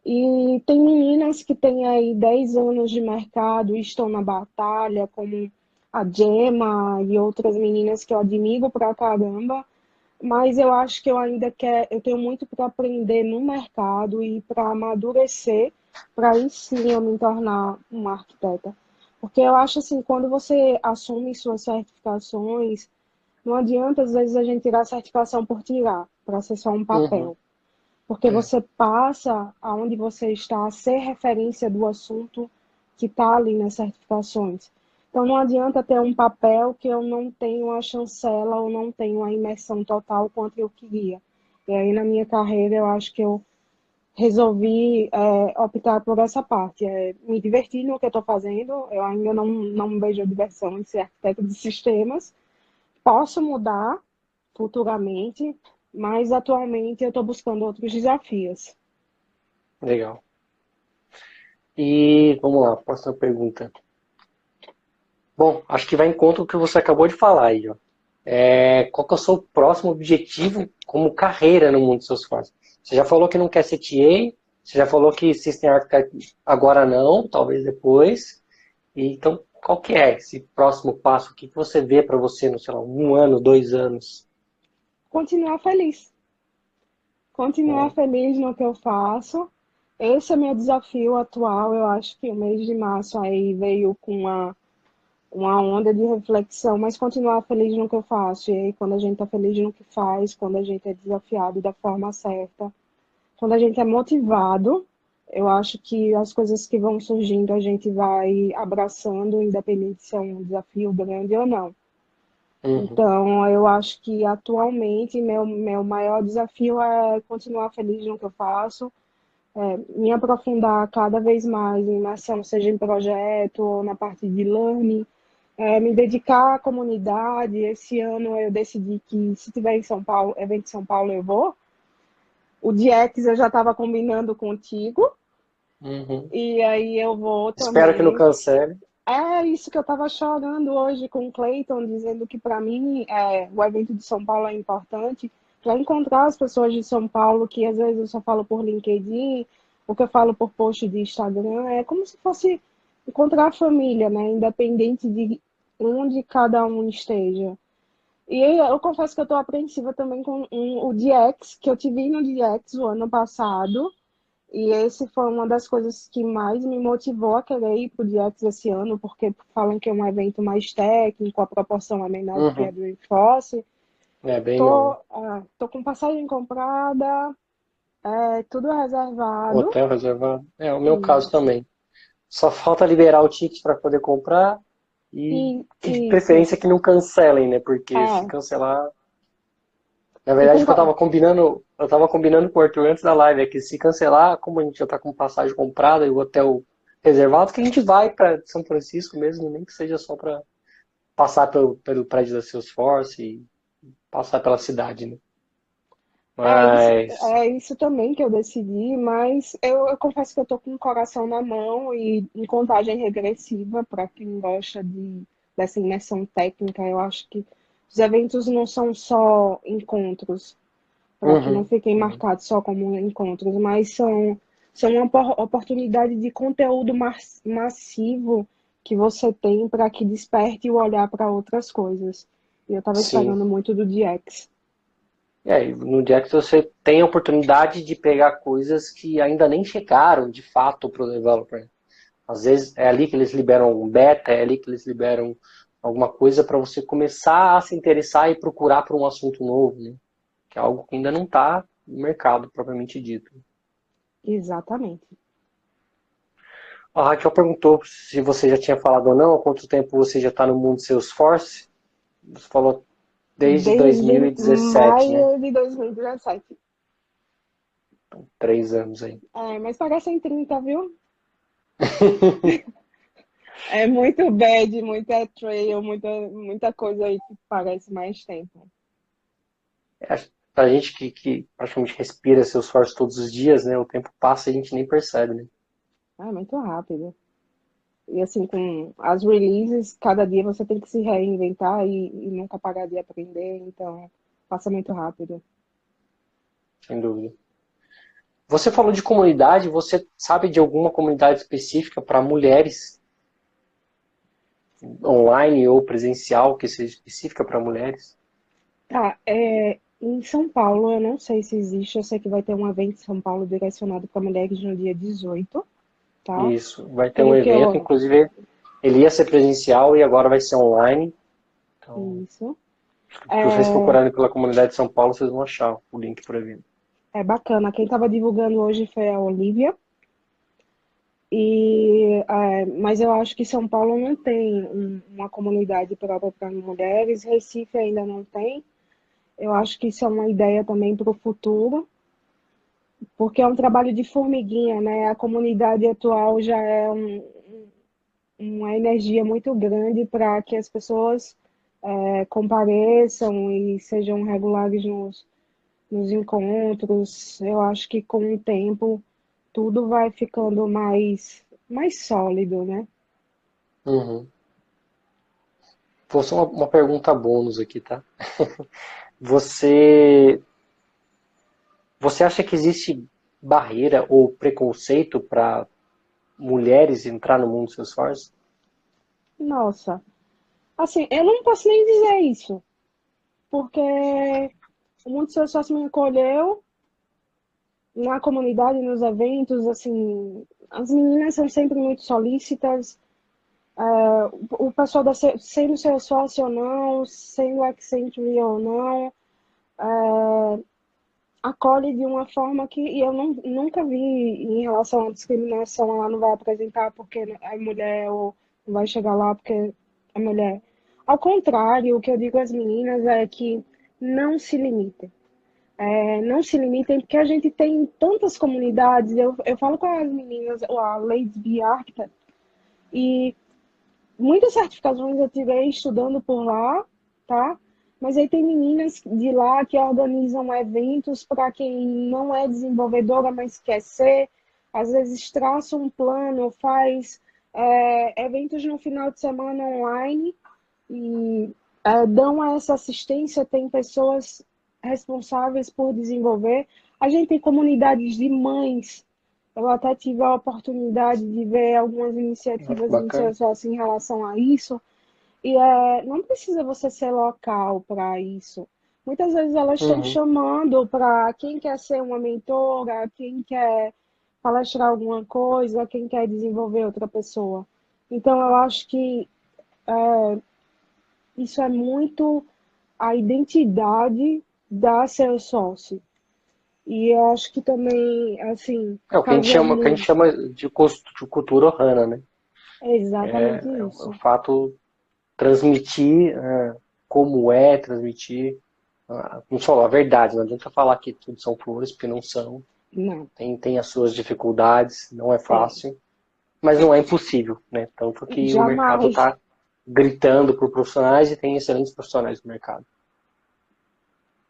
[SPEAKER 2] e tem meninas que têm aí 10 anos de mercado e estão na batalha, como a Gemma e outras meninas que eu admiro pra caramba, mas eu acho que eu tenho muito para aprender no mercado e para amadurecer, para aí sim eu me tornar uma arquiteta. Porque eu acho assim, quando você assume suas certificações, não adianta às vezes a gente tirar a certificação por tirar, para ser só um
[SPEAKER 1] Uhum.
[SPEAKER 2] papel, porque
[SPEAKER 1] É.
[SPEAKER 2] você passa aonde você está a ser referência do assunto que está ali nas certificações. Então não adianta ter um papel que eu não tenho a chancela ou não tenho a imersão total quanto eu queria. E aí na minha carreira eu acho que eu resolvi optar por essa parte, me divertir no que eu estou fazendo. Eu ainda não vejo a diversão em ser arquiteto de sistemas. Posso mudar futuramente, mas atualmente eu estou buscando outros desafios.
[SPEAKER 1] Legal. E vamos lá, próxima pergunta. Bom, acho que vai em conta o que você acabou de falar aí, ó. Qual que é o seu próximo objetivo como carreira no mundo dos seus Salesforce? Você já falou que não quer ser TA, você já falou que System Architect agora não, talvez depois. Então, qual que é esse próximo passo? O que que você vê para você no, sei lá, um ano, 2 anos?
[SPEAKER 2] Continuar feliz. Continuar
[SPEAKER 1] Hum.
[SPEAKER 2] feliz no que eu faço. Esse é meu desafio atual. Eu acho que o mês de março aí veio com uma onda de reflexão, mas continuar feliz no que eu faço. E aí, quando a gente está feliz no que faz, quando a gente é desafiado da forma certa, quando a gente é motivado, eu acho que as coisas que vão surgindo a gente vai abraçando, independente se é um desafio grande ou não.
[SPEAKER 1] Uhum.
[SPEAKER 2] Então, eu acho que atualmente meu maior desafio é continuar feliz no que eu faço, me aprofundar cada vez mais em imersão, seja em projeto ou na parte de learning, me dedicar à comunidade. Esse ano eu decidi que se tiver em São Paulo, evento em São Paulo, eu vou. O DX eu já estava combinando contigo,
[SPEAKER 1] Uhum.
[SPEAKER 2] e aí eu vou
[SPEAKER 1] Espero que não
[SPEAKER 2] também.
[SPEAKER 1] cancele.
[SPEAKER 2] É isso que eu estava chorando hoje com o Clayton, dizendo que para mim o evento de São Paulo é importante para encontrar as pessoas de São Paulo, que às vezes eu só falo por LinkedIn, o que eu falo por post de Instagram, é como se fosse encontrar a família, né? Independente de onde cada um esteja. E eu confesso que eu estou apreensiva também com o DX, que eu te vi no DX o ano passado, e esse foi uma das coisas que mais me motivou a querer ir para o DX esse ano, porque falam que é um evento mais técnico, a proporção é menor do que a
[SPEAKER 1] Uhum.
[SPEAKER 2] do Enforce.
[SPEAKER 1] É bem
[SPEAKER 2] Tô,
[SPEAKER 1] menor.
[SPEAKER 2] tô com passagem comprada, tudo reservado.
[SPEAKER 1] Hotel reservado. É o meu caso
[SPEAKER 2] Isso.
[SPEAKER 1] também. Só falta liberar o ticket para poder comprar e de
[SPEAKER 2] Isso.
[SPEAKER 1] preferência que não cancelem, né? Porque se
[SPEAKER 2] É.
[SPEAKER 1] cancelar. Na
[SPEAKER 2] E
[SPEAKER 1] verdade,
[SPEAKER 2] com,
[SPEAKER 1] o que eu tava combinando com o Arthur antes da live é que se cancelar, como a gente já tá com passagem comprada e o hotel reservado, que a gente vai para São Francisco mesmo, nem que seja só para passar pelo prédio da Salesforce e passar pela cidade, né? Mas,
[SPEAKER 2] é isso também que eu decidi, mas eu confesso que eu tô com o coração na mão e em contagem regressiva para quem gosta dessa imersão técnica. Eu acho que os eventos não são só encontros, para que não
[SPEAKER 1] uhum,
[SPEAKER 2] fiquem
[SPEAKER 1] uhum.
[SPEAKER 2] marcados só como encontros, mas são uma oportunidade de conteúdo massivo que você tem para que desperte o olhar para outras coisas. E eu estava
[SPEAKER 1] Sim.
[SPEAKER 2] esperando muito do DX.
[SPEAKER 1] E aí, no Jax você tem a oportunidade de pegar coisas que ainda nem chegaram de fato para o developer. Às vezes é ali que eles liberam algum beta, é ali que eles liberam alguma coisa para você começar a se interessar e procurar por um assunto novo, né? Que é algo que ainda não está no mercado propriamente dito.
[SPEAKER 2] Exatamente.
[SPEAKER 1] A Raquel perguntou se você já tinha falado ou não, há quanto tempo você já está no mundo Salesforce. Você falou desde
[SPEAKER 2] Desde
[SPEAKER 1] 2017, né?
[SPEAKER 2] maio de 2017.
[SPEAKER 1] 3 anos aí.
[SPEAKER 2] Mas parecem 30, viu? É muito bad, muita trail, muita coisa aí que parece mais tempo.
[SPEAKER 1] Pra gente que praticamente respira Salesforce todos os dias, né? O tempo passa e a gente nem percebe, né?
[SPEAKER 2] É muito rápido. E assim, com as releases, cada dia você tem que se reinventar e nunca parar de aprender, então passa muito rápido.
[SPEAKER 1] Sem dúvida. Você falou de comunidade, você sabe de alguma comunidade específica para mulheres, online ou presencial, que seja específica para mulheres?
[SPEAKER 2] Tá, em São Paulo, eu não sei se existe, eu sei que vai ter um evento em São Paulo direcionado para mulheres no dia 18, tá?
[SPEAKER 1] Isso, vai ter um
[SPEAKER 2] Pelo que
[SPEAKER 1] evento,
[SPEAKER 2] eu.
[SPEAKER 1] inclusive ele ia ser presencial e agora vai ser online. Então,
[SPEAKER 2] Isso.
[SPEAKER 1] se vocês procurarem pela comunidade de São Paulo, vocês vão achar o link para o evento.
[SPEAKER 2] É bacana. Quem estava divulgando hoje foi a Olivia. Mas eu acho que São Paulo não tem uma comunidade própria para mulheres, Recife ainda não tem. Eu acho que isso é uma ideia também para o futuro, porque é um trabalho de formiguinha, né? A comunidade atual já é uma energia muito grande para que as pessoas compareçam e sejam regulares nos encontros. Eu acho que com o tempo tudo vai ficando mais sólido, né?
[SPEAKER 1] Uhum. Vou só uma pergunta bônus aqui, tá? Você, você acha que existe barreira ou preconceito para mulheres entrar no mundo do Salesforce?
[SPEAKER 2] Nossa, assim, eu não posso nem dizer isso, porque o Mundo Seu Sócio me acolheu na comunidade, nos eventos, assim, as meninas são sempre muito solícitas, o pessoal sendo seu sócio ou não, sendo Accenture ou não, acolhe de uma forma que eu nunca vi em relação à discriminação, ela não vai apresentar porque é mulher ou não vai chegar lá porque é mulher. Ao contrário, o que eu digo às meninas é que não se limitem. Não se limitem, porque a gente tem tantas comunidades. Eu falo com as meninas, a Ladies Be Architect, e muitas certificações eu tirei estudando por lá, tá? Mas aí tem meninas de lá que organizam eventos para quem não é desenvolvedora, mas quer ser. Às vezes traça um plano, faz eventos no final de semana online e dão essa assistência. Tem pessoas responsáveis por desenvolver. A gente tem comunidades de mães. Eu até tive a oportunidade de ver algumas
[SPEAKER 1] Olha que
[SPEAKER 2] iniciativas no
[SPEAKER 1] bacana.
[SPEAKER 2] seu sócio em relação a isso. E não precisa você ser local para isso. Muitas vezes elas estão
[SPEAKER 1] Uhum.
[SPEAKER 2] chamando para quem quer ser uma mentora, quem quer palestrar alguma coisa, quem quer desenvolver outra pessoa. Então, eu acho que isso é muito a identidade da seu sócio. E eu acho que também, assim,
[SPEAKER 1] É o que a gente
[SPEAKER 2] fazendo
[SPEAKER 1] chama de cultura ohana, né?
[SPEAKER 2] exatamente
[SPEAKER 1] É o
[SPEAKER 2] isso.
[SPEAKER 1] fato transmitir como é, transmitir não só a verdade, não adianta falar que tudo são flores, porque não são.
[SPEAKER 2] Não,
[SPEAKER 1] Tem as suas dificuldades, não é
[SPEAKER 2] tem.
[SPEAKER 1] fácil, mas não é impossível, né? Tanto que o mercado
[SPEAKER 2] Jamais.
[SPEAKER 1] está gritando por profissionais e tem excelentes profissionais no mercado.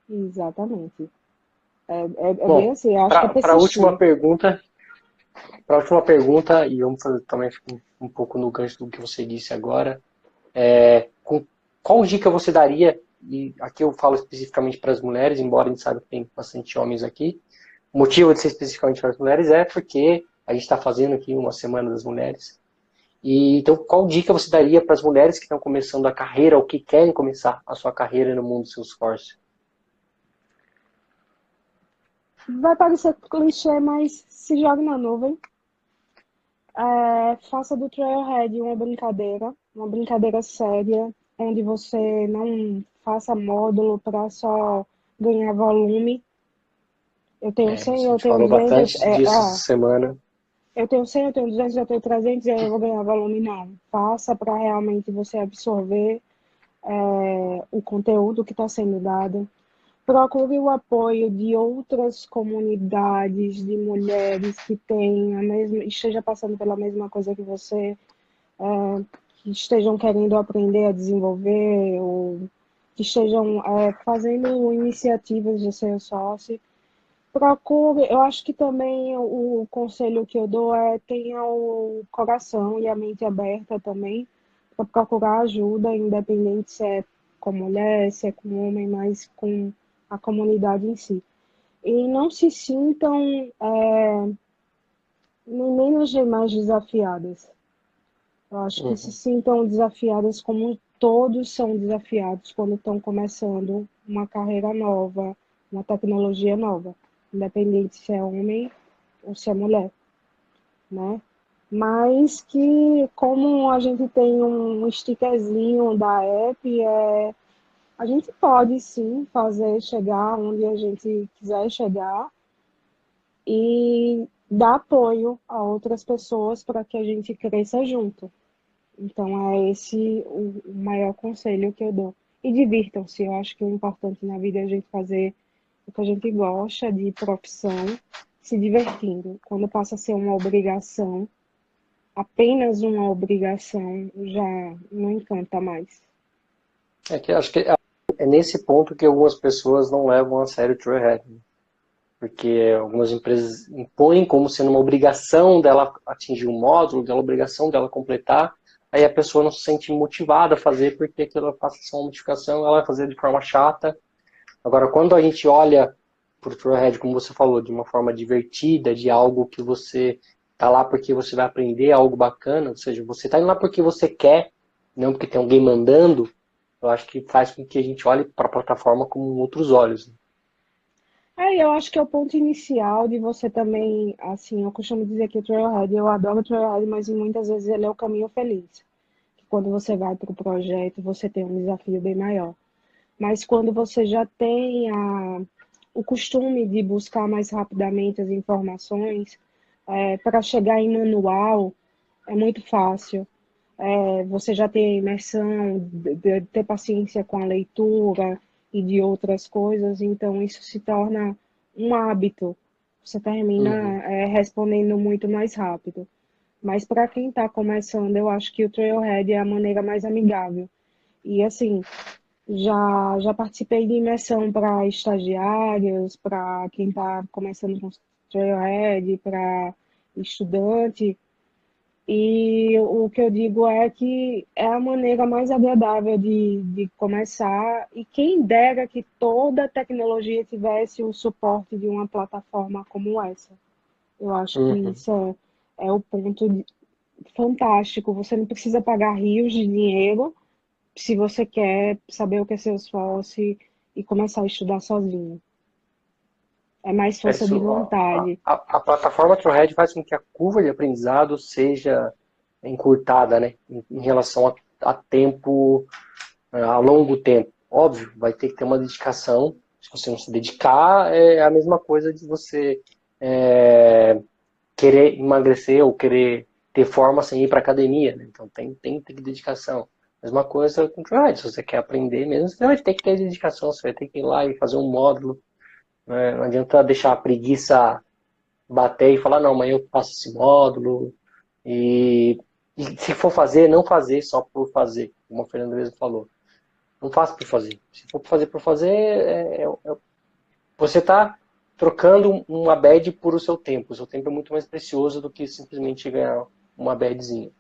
[SPEAKER 2] Exatamente. É bem
[SPEAKER 1] Bom,
[SPEAKER 2] assim, eu acho que é
[SPEAKER 1] para a última
[SPEAKER 2] persistir.
[SPEAKER 1] pergunta, para a última pergunta, e vamos fazer também um pouco no gancho do que você disse agora, qual dica você daria, e aqui eu falo especificamente para as mulheres, embora a gente saiba que tem bastante homens aqui, o motivo de ser especificamente para as mulheres é porque a gente está fazendo aqui uma Semana das Mulheres. E então, qual dica você daria para as mulheres que estão começando a carreira ou que querem começar a sua carreira no mundo do Salesforce?
[SPEAKER 2] Vai parecer clichê, mas se jogue na nuvem. Faça do Trailhead uma brincadeira séria, onde você não faça módulo para só ganhar volume. Eu tenho
[SPEAKER 1] A
[SPEAKER 2] 100, eu
[SPEAKER 1] gente
[SPEAKER 2] tenho
[SPEAKER 1] falou
[SPEAKER 2] 200,
[SPEAKER 1] bastante disso essa semana.
[SPEAKER 2] eu tenho 100, eu tenho 200, eu tenho 300 e aí eu vou ganhar volume. Não. Faça para realmente você absorver o conteúdo que está sendo dado. Procure o apoio de outras comunidades de mulheres que têm a mesma, esteja passando pela mesma coisa que você, que estejam querendo aprender a desenvolver, ou que estejam fazendo iniciativas de ser sócio. Procure, eu acho que também o conselho que eu dou é tenha o coração e a mente aberta também para procurar ajuda, independente se é com mulher, se é com homem, mas com a comunidade em si. E não se sintam nem menos nem mais desafiadas. Eu acho que se
[SPEAKER 1] Uhum.
[SPEAKER 2] sintam desafiadas como todos são desafiados quando estão começando uma carreira nova, uma tecnologia nova, independente se é homem ou se é mulher, né? Mas que como a gente tem um stickerzinho da app, a gente pode sim fazer chegar onde a gente quiser chegar e dar apoio a outras pessoas para que a gente cresça junto. Então, é esse o maior conselho que eu dou. E divirtam-se, eu acho que o importante na vida é a gente fazer o que a gente gosta de profissão, se divertindo. Quando passa a ser uma obrigação, apenas uma obrigação, já não encanta mais.
[SPEAKER 1] É que eu acho que é nesse ponto que algumas pessoas não levam a sério o Trailhead, né? Porque algumas empresas impõem como sendo uma obrigação dela atingir um módulo, dela obrigação dela completar, aí a pessoa não se sente motivada a fazer porque aquilo passa a ser uma modificação, ela vai fazer de forma chata. Agora, quando a gente olha para o Trailhead, como você falou, de uma forma divertida, de algo que você está lá porque você vai aprender algo bacana, ou seja, você está indo lá porque você quer, não porque tem alguém mandando, eu acho que faz com que a gente olhe para a plataforma com outros olhos, né?
[SPEAKER 2] Eu acho que é o ponto inicial de você também, assim, eu costumo dizer que o Trailhead, eu adoro o Trailhead, mas muitas vezes ele é o caminho feliz. Quando você vai para o projeto, você tem um desafio bem maior. Mas quando você já tem o costume de buscar mais rapidamente as informações, para chegar em manual, é muito fácil. Você já tem a imersão, de ter paciência com a leitura e de outras coisas, então isso se torna um hábito. Você termina,
[SPEAKER 1] Uhum.
[SPEAKER 2] respondendo muito mais rápido. Mas para quem está começando, eu acho que o Trailhead é a maneira mais amigável. E assim, já participei de imersão para estagiários, para quem está começando com Trailhead, para estudante. E o que eu digo é que é a maneira mais agradável de começar. E quem dera que toda tecnologia tivesse o suporte de uma plataforma como essa. Eu acho que
[SPEAKER 1] Uhum.
[SPEAKER 2] isso é o ponto fantástico. Você não precisa pagar rios de dinheiro se você quer saber o que é Salesforce e começar a estudar sozinho. É mais
[SPEAKER 1] É
[SPEAKER 2] força de
[SPEAKER 1] isso,
[SPEAKER 2] vontade.
[SPEAKER 1] a plataforma Trailhead faz com que a curva de aprendizado seja encurtada, né, em relação a tempo, a longo tempo. Óbvio, vai ter que ter uma dedicação. Se você não se dedicar, é a mesma coisa de você é, querer emagrecer ou querer ter forma sem ir para academia, né? Então tem que ter dedicação. Mesma coisa com o Trailhead. Se você quer aprender mesmo, você vai ter que ter dedicação. Você vai ter que ir lá e fazer um módulo, né? Não adianta deixar a preguiça bater e falar, não, amanhã eu faço esse módulo. E, e se for fazer, não fazer só por fazer, como a Fernanda mesmo falou. Não faça por fazer. Se for por fazer, você está trocando uma bad por o seu tempo. O seu tempo é muito mais precioso do que simplesmente ganhar uma badzinha.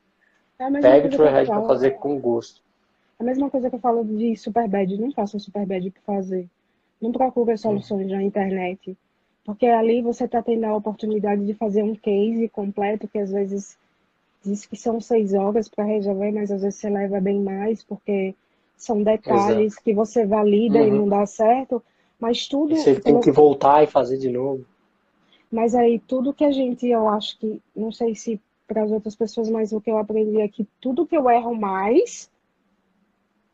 [SPEAKER 2] É a mesma
[SPEAKER 1] Pegue o
[SPEAKER 2] coisa que eu
[SPEAKER 1] Trailhead para
[SPEAKER 2] falo.
[SPEAKER 1] fazer com gosto.
[SPEAKER 2] A mesma coisa que eu falo de Superbad. Não faça um Superbad por fazer. Não procure
[SPEAKER 1] Uhum.
[SPEAKER 2] soluções na internet. Porque ali você está tendo a oportunidade de fazer um case completo, que às vezes diz que são 6 horas para resolver, mas às vezes você leva bem mais, porque são detalhes
[SPEAKER 1] Exato.
[SPEAKER 2] que você valida e não
[SPEAKER 1] Uhum.
[SPEAKER 2] dá certo. Mas
[SPEAKER 1] E
[SPEAKER 2] tudo,
[SPEAKER 1] você tem que voltar e fazer de novo.
[SPEAKER 2] mas aí tudo que a gente, eu acho que, não sei se para as outras pessoas, mas o que eu aprendi é que tudo que eu erro mais,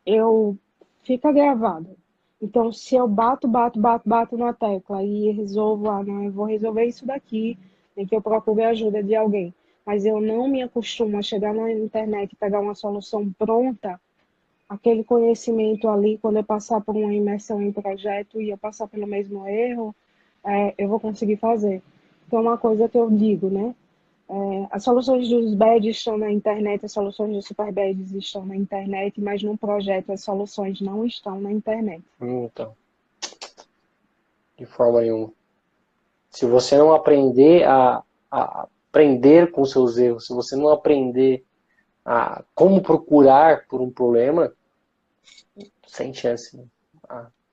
[SPEAKER 2] eu fica gravado. Então, se eu bato na tecla e resolvo, não, eu vou resolver isso daqui, nem que eu procure a ajuda de alguém. Mas eu não me acostumo a chegar na internet e pegar uma solução pronta, aquele conhecimento ali, quando eu passar por uma imersão em projeto e eu passar pelo mesmo erro, eu vou conseguir fazer. Então, é uma coisa que eu digo, né? As soluções dos badges estão na internet, as soluções dos super badges estão na internet, mas no projeto as soluções não estão na internet.
[SPEAKER 1] Então, de forma nenhuma. Se você não aprender a aprender com seus erros, se você não aprender a como procurar por um problema, sem chance, né?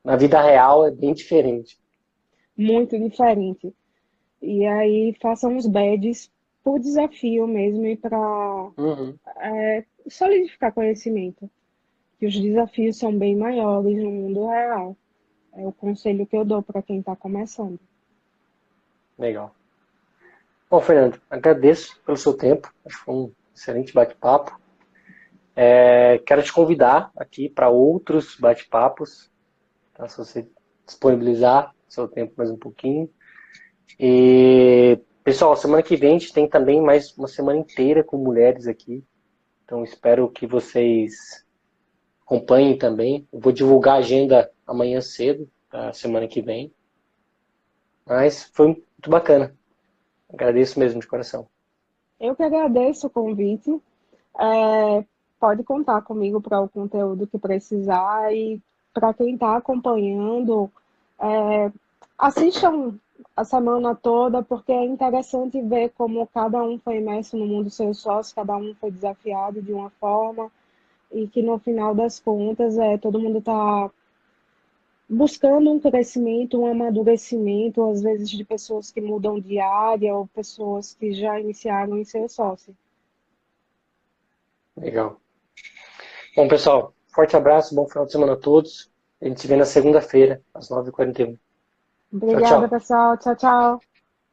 [SPEAKER 1] Na vida real é bem diferente.
[SPEAKER 2] Muito diferente. E aí façam os badges por desafio mesmo e para
[SPEAKER 1] Uhum.
[SPEAKER 2] solidificar conhecimento. Que os desafios são bem maiores no mundo real. É o conselho que eu dou para quem está começando.
[SPEAKER 1] Legal. Bom, Fernando, agradeço pelo seu tempo. Acho que foi um excelente bate-papo. Quero te convidar aqui para outros bate-papos, tá? Se você disponibilizar seu tempo mais um pouquinho. E, pessoal, semana que vem a gente tem também mais uma semana inteira com mulheres aqui. Então espero que vocês acompanhem também. Eu vou divulgar a agenda amanhã cedo, da semana que vem. Mas foi muito bacana. Agradeço mesmo de coração.
[SPEAKER 2] Eu que agradeço o convite. É, pode contar comigo para o conteúdo que precisar e para quem está acompanhando, é, assistam a semana toda, porque é interessante ver como cada um foi imerso no mundo sem sócio, cada um foi desafiado de uma forma e que no final das contas todo mundo está buscando um crescimento, um amadurecimento, às vezes de pessoas que mudam de área ou pessoas que já iniciaram em ser sócio.
[SPEAKER 1] Legal. Bom, pessoal, forte abraço, bom final de semana a todos. A gente se vê na segunda-feira, às 9h41. Tchau,
[SPEAKER 2] Obrigada,
[SPEAKER 1] tchau.
[SPEAKER 2] pessoal. Tchau, tchau.